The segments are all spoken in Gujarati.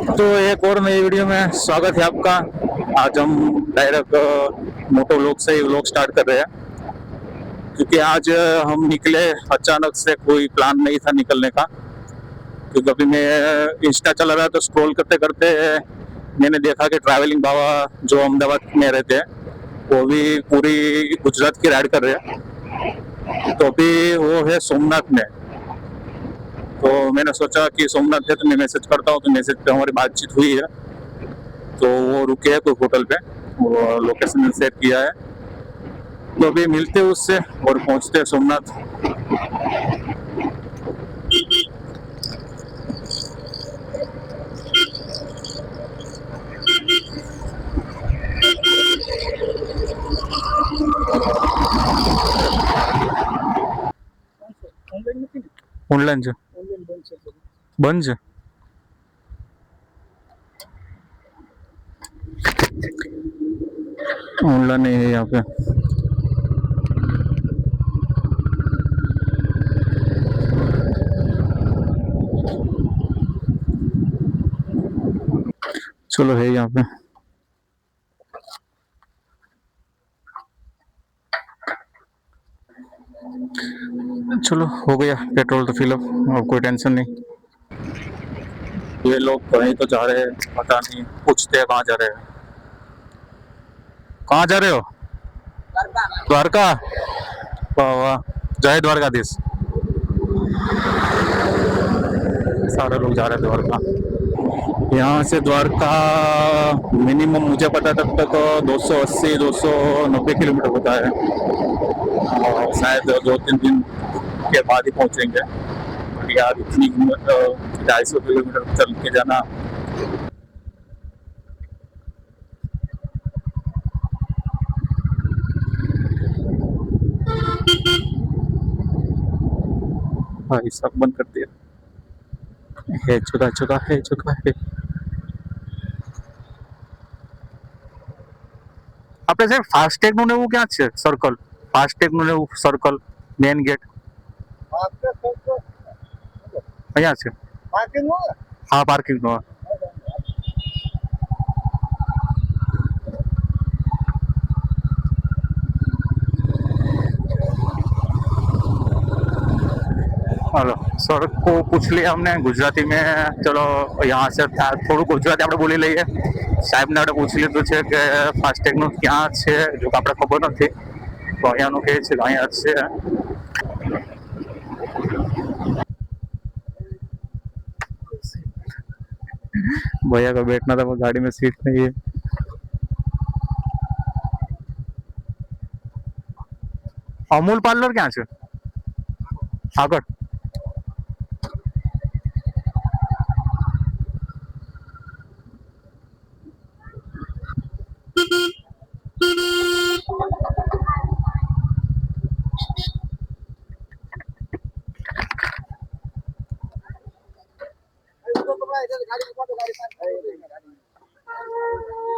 तो एक और नई वीडियो में स्वागत है आपका। आज हम डायरेक्ट मोटो व्लॉग से ही व्लॉग स्टार्ट कर रहे हैं, क्योंकि आज हम निकले अचानक से, कोई प्लान नहीं था निकलने का। क्योंकि अभी मैं इंस्टा चला रहा तो स्क्रॉल करते करते मैंने देखा कि ट्रैवलिंग बाबा जो अहमदाबाद में रहते हैं वो भी पूरी गुजरात की राइड कर रहे हैं। तो अभी वो है सोमनाथ में। तो मैंने सोचा कि सोमनाथ है तो मैं मैसेज करता हूँ, तो मैसेज पे हमारी बातचीत हुई है। तो वो रुके हैं कोई होटल पे, वो लोकेशन शेयर किया है। तो अभी मिलते हैं उससे और पहुंचते हैं सोमनाथ। ऑनलाइन जो बंद ऑनलाइन नहीं है यहाँ पे। चलो है यहाँ पे। चलो हो गया पेट्रोल तो फिल अप, अब कोई टेंशन नहीं। ये लोग कहीं तो जा रहे हैं, पता नहीं, पूछते हैं कहाँ जा रहे हैं। कहाँ जा रहे हो? द्वारका। वाह वाह, जय द्वारकाधीश। सारे लोग जा रहे हैं द्वारका। यहाँ से द्वारका मिनिमम मुझे पता तब तक 280-290 किलोमीटर होता है, और शायद 2-3 दिन के बाद ही पहुँचेंगे। और यार इतनी हिम्मत, 250 किलोमीटर चल के जाना। भाई सब बंद कर दिया है, जगह जगह है, जगह है। આપણે સાહેબ ફાસ્ટેગ નું ને એવું ક્યાં છે સર્કલ? ફાસ્ટેગ નું ને એવું સર્કલ મેન ગેટ અહીંયા છે? હા પાર્કિંગ નો। हेलो सर को पूछ लिया हमने गुजराती में। चलो यहाँ से थोड़ा गुजराती આપણે બોલી લઈએ। સાહેબને આપણે પૂછી લીધું છે કે ફાસ્ટેગનું ક્યાં છે, જો કે આપણે ખબર નથી, તો અહીંયાનું કહે છે કે અહીંયા છે। भैया को बैठना था, वो गाड़ी में सीट नहीं है। अमूल पार्लर क्या है आगळ?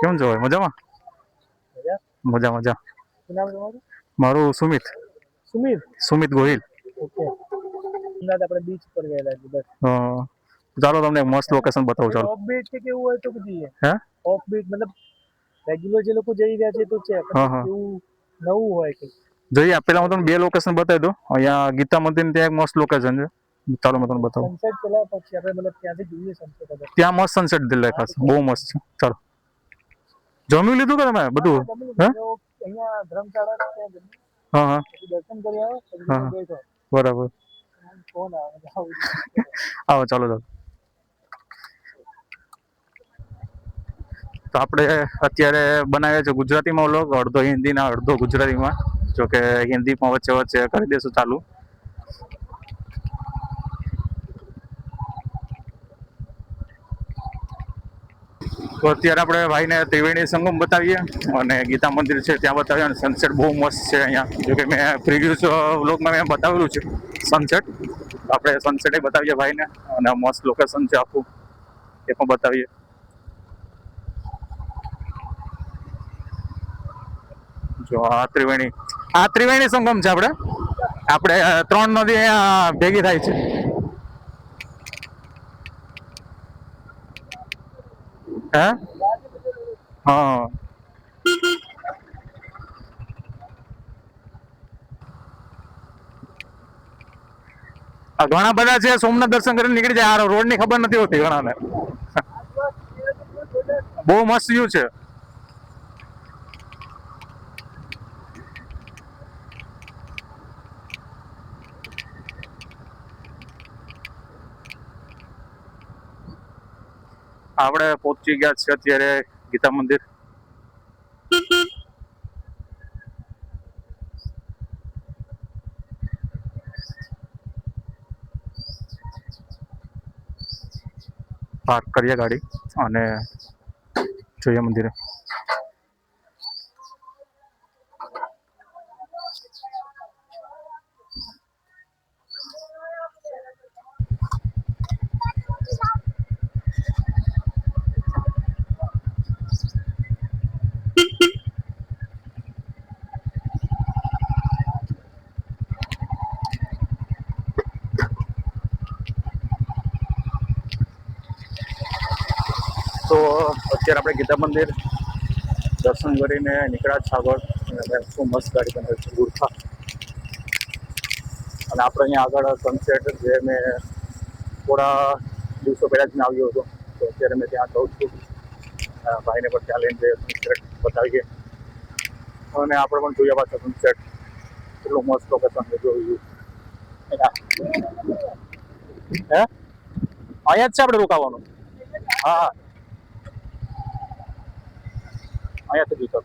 કેમ છો ભાઈ? મજામાં? મજા મજા। મારું સુમિત। સુમિત? સુમિત ગોહિલ। ઓકે, આપણે બીચ પર ગયેલા છે બસ। ચાલો તમને મસ્ત લોકેશન બતાવું। ચાલો ઓફ બીટ કે કેવું હોય તો કીધીએ। હે ઓફ બીટ મતલબ રેગ્યુલર જે લોકો જઈ રહ્યા છે તો છે, પણ કેવું નવું હોય કે જોઈએ। પેલા હું તમને બે લોકેશન બતાવી દઉં। અહીંયા ગીતા મંદિર ત્યાં એક મસ્ત લોકેશન છે, ચાલો मैं તમને बताऊं। सनसेट પેલા પછી આપણે મતલબ ત્યાંથી જોઈએ સનસેટ। ત્યાં મસ્ત સનસેટ દેખાશે, બહુ મસ્ત છે। ચાલો જમી લીધું કે તમે બધું? હે અહીંયા ધર્મશાળા હા હા દર્શન કરી આવો પછી બેઠો બરાબર। ફોન આવે આવો ચાલો ચાલો। તો આપણે અત્યારે બનાવ્યા છે ગુજરાતીમાં વ્લોગ, અડધો હિન્દીના અડધો ગુજરાતીમાં। જો કે હિન્દીમાં વચ્ચે વચ્ચે કરી દેશું ચાલુ। તો અત્યારે આપણે ભાઈને ત્રિવેણી સંગમ બતાવીએ અને ગીતા મંદિર છે ત્યાં બતાવીએ, અને સનસેટ બહુ મસ્ત છે અહીંયા। જો કે મેં પ્રીવિયસ વ્લોગમાં મેં બતાવેલું છે સનસેટ, આપણે સનસેટ બતાવીએ ભાઈને, અને મસ્ત લોકેશન છે આખું, એ પણ બતાવીએ। જો આ ત્રિવેણી સંગમ છે। આપણે 3 નદી અહીંયા ભેગી થાય છે। હે હા ઘણા બધા છે સોમનાથ દર્શન કરીને નીકળી જાય. આ રોડ ની ખબર નથી હોતી ઘણાને. બહુ મસ્ત વ્યૂ છે. આપણે પહોંચી ગયા છે અત્યારે ગીતા મંદિર. પાર્ક કરીએ ગાડી અને જોઈએ મંદિરે. તો અત્યારે આપણે ગીતા મંદિર દર્શન કરીને નીકળ્યા છે આગળ. શું મસ્ત ગાડી બને છે ગુરખા. અને આપણે અહીંયા આગળ સનસેટ જે મેં થોડા દિવસો પહેલાં જ મેં આવ્યો હતો, તો અત્યારે મેં ત્યાં જઉં છું. ભાઈને પણ ત્યાં લઈને સનસેટ બતાવીએ અને આપણે પણ જોઈએ પાછા સનસેટ. કેટલું મસ્ત લોકેશન છે જોયું. હે અહીંયા જ છે આપણે રોકાવાનું. હા અહીંયાથી દીધો.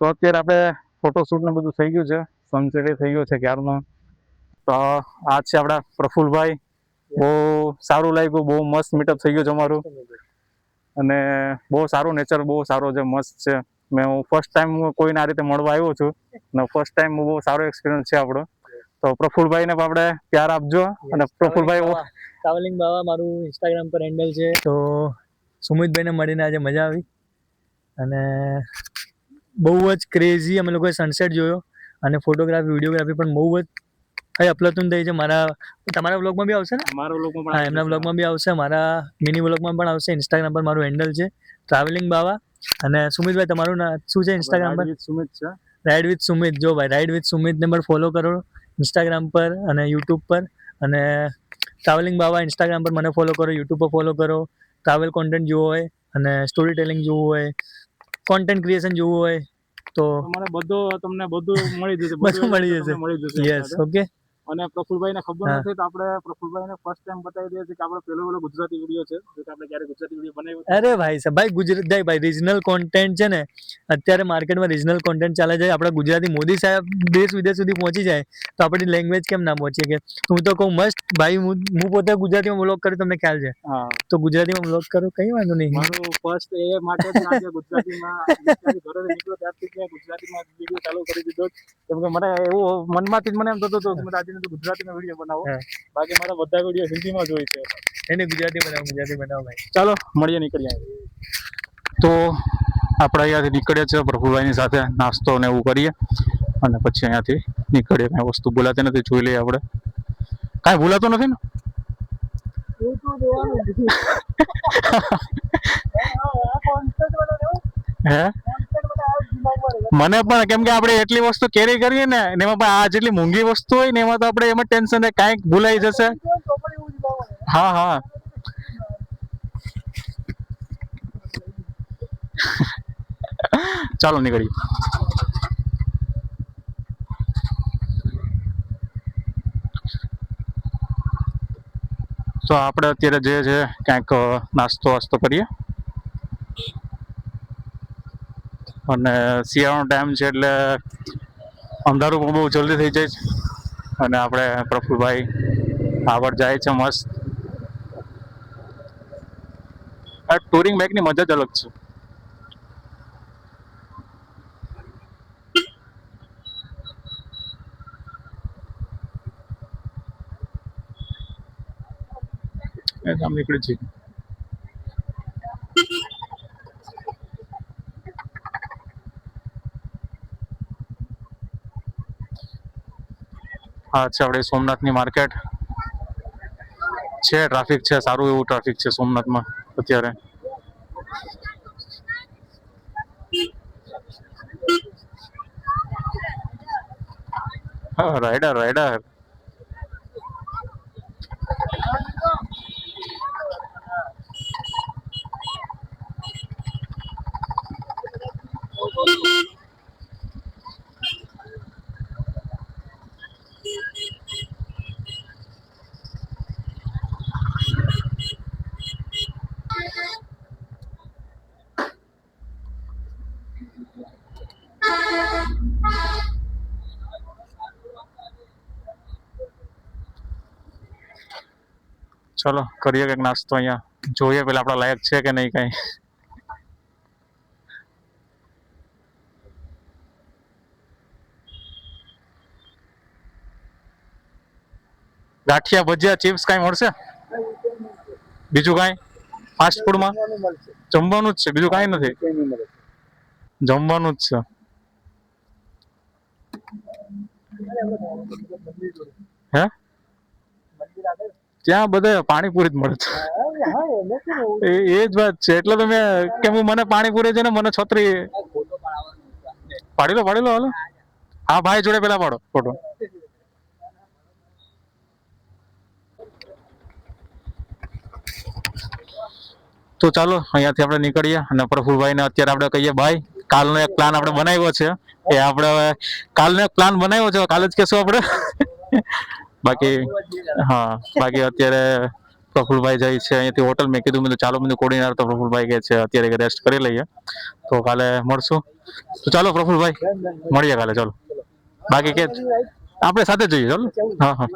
તો અત્યારે આપણે ફોટોશૂટ ને બધું થઈ ગયું છે. સનસેટ થઈ ગયો છે ક્યારનો. તો આ છે આપણા પ્રફુલભાઈ. બહુ સારું લાગ્યું. બહુ મસ્ત મીટઅપ થઈ ગયું છે અમારું. અને બહુ સારું નેચર, બહુ સારો છે, મસ્ત છે. હું ફર્સ્ટ ટાઈમ કોઈને આ રીતે મળવા આવ્યો છું અને ફર્સ્ટ ટાઈમ બહુ સારો એક્સપિરિયન્સ છે આપણો. તો પ્રફુલભાઈને આપણે પ્યાર આપજો. અને પ્રફુલભાઈ ટ્રાવેલિંગ બાવા મારું ઇન્સ્ટાગ્રામ પર હેન્ડલ છે. તો સુમિતભાઈને મળીને આજે મજા આવી. અને બહુ જ ક્રેઝી અમે લોકોએ સનસેટ જોયો. અને ફોટોગ્રાફી વિડીયોગ્રાફી પણ બહુ જ અફલાતુન થઈ છે. તમારા વ્લોગમાં બી આવશે ને? હા, એમના વ્લોગમાં બી આવશે, મારા મિની વ્લોગમાં પણ આવશે. ઇન્સ્ટાગ્રામ પર મારું હેન્ડલ છે ટ્રાવેલિંગ બાવા. અને સુમિતભાઈ તમારું શું છે ઇન્સ્ટાગ્રામ પર? સુમિત છે. Ride with Sumit. જો ભાઈ, રાઇડ વિથ સુમિતને પણ ફોલો કરો ઇન્સ્ટાગ્રામ પર અને યુટ્યુબ પર. અને ટ્રાવેલિંગ બાવા ઇન્સ્ટાગ્રામ પર મને ફોલો કરો, યુટ્યુબ પર ફોલો કરો. ટ્રાવેલ કોન્ટેન્ટ જોવો હોય અને સ્ટોરી ટેલિંગ જોવું હોય, કોન્ટેન્ટ ક્રિએશન જોવું હોય તો તમને બધું મળી જશે. બધું મળી જશે. Yes, okay. અને પ્રફુલભાઈને ખબર નથી તો આપણે પ્રફુલભાઈને ફર્સ્ટ ટાઈમ બતાવી દઈએ છીએ કે આપણો પહેલો ગુજરાતી વિડીયો છે. જો આપણે ક્યારે ગુજરાતી વિડીયો બનાવ્યો. અરે ભાઈ સાહેબ, ભાઈ રીજનલ કોન્ટેન્ટ છે ને, અત્યારે માર્કેટમાં રીજનલ કોન્ટેન્ટ ચાલે છે. આપણા ગુજરાતી મોદી સાહેબ દેશ વિદેશ સુધી પહોંચી જાય તો આપણી લેંગ્વેજ કેમ ના પહોંચી કે? હું તો કહું મસ્ત ભાઈ, હું પોતે ગુજરાતીમાં વ્લોગ કરું, તમને ખ્યાલ છે. તો ગુજરાતીમાં વ્લોગ કરું, કઈ વાંધો નહીં. મારું ફર્સ્ટ એ માટે ગુજરાતીમાં ઘરે નીકળ્યો ત્યારથી મેં ગુજરાતીમાં વિડીયો ચાલુ કરી દીધો. કેમ કે મને એવું મનમાંથી જ મને એમ થતું હતું કે આજે ગુજરાતીમાં વિડીયો બનાવો. બાકી મારા બધા વિડીયો હિન્દીમાં જ હોય છે. એને ગુજરાતી બનાવો ભાઈ. ચાલો મળીએ, નીકળીએ. તો આપણે અહીંયાથી નીકળ્યા છે પ્રભુભાઈની સાથે, નાસ્તો ને એવું કરીએ અને પછી અહીંયાથી નીકળીએ. કાંઈ વસ્તુ ભૂલાતી નથી, જોઈ લઈએ આપણે. કાંઈ ભૂલાતું નથી ને? હે મને પણ, કેમ કે આપણે એટલી વસ્તુ કેરી કરીએ ને એમાં પણ આ જેટલી મોંઘી વસ્તુ હોય ને એમાં તો આપણે એમ ટેન્શન કાંઈક ભૂલાઈ જશે. હા હા ચાલો નીકળીએ. તો આપણે અત્યારે જે છે ક્યાંક નાસ્તો વાસ્તો કરીએ અને શિયાળાનો ટાઈમ છે એટલે અંધારું પણ બહુ જલ્દી થઈ જાય છે. અને આપણે પ્રફુલભાઈ આગળ જાય છે મસ્ત. આ ટુરિંગ બાઇકની મજા જ અલગ છે. આમ નીકળી છે. હા છે આપણે સોમનાથની માર્કેટ છે. ટ્રાફિક છે, સારું એવું ટ્રાફિક છે સોમનાથમાં અત્યારે. હા, રાઈડર રાઈડર. ચલો કરીએ કંઈક નાસ્તો અહીંયા. જોઈએ પેલા આપણા લાયક છે કે નહીં કઈ. ગાંઠિયા, ભજીયા, ચિપ્સ કાંઈ મળશે? બીજું કાંઈ ફાસ્ટ ફૂડમાં જમવાનું જ છે, બીજું કાંઈ નથી. જમવાનું જ છે. હે? ત્યાં બધે પાણીપુરી જ મળે છે. એ જ વાત છે એટલે તો મેં કેમ મને પાણીપુરી છે ને મને છત્રી પાડી લો હાલો. હા ભાઈ જોડે પેલા પાડો ફોટો. તો ચાલો અહીંયાથી આપણે નીકળીએ અને પ્રફુલભાઈને અત્યારે આપણે કહીએ બાય. કાલનો એક પ્લાન આપણે બનાવ્યો છે એ આપણે કાલનો એક પ્લાન બનાવ્યો છે કાલે જ કહેશું આપણે. બાકી હા બાકી અત્યારે પ્રફુલભાઈ જાય છે અહીંયાથી હોટલ. મેં કીધું ચાલો મેં કોડીનાર તો પ્રફુલભાઈ કહે છે અત્યારે રેસ્ટ કરી લઈએ તો કાલે મળશું. તો ચાલો પ્રફુલભાઈ મળીએ કાલે. ચાલો બાકી કે આપણે સાથે જઈએ. ચાલો. હા.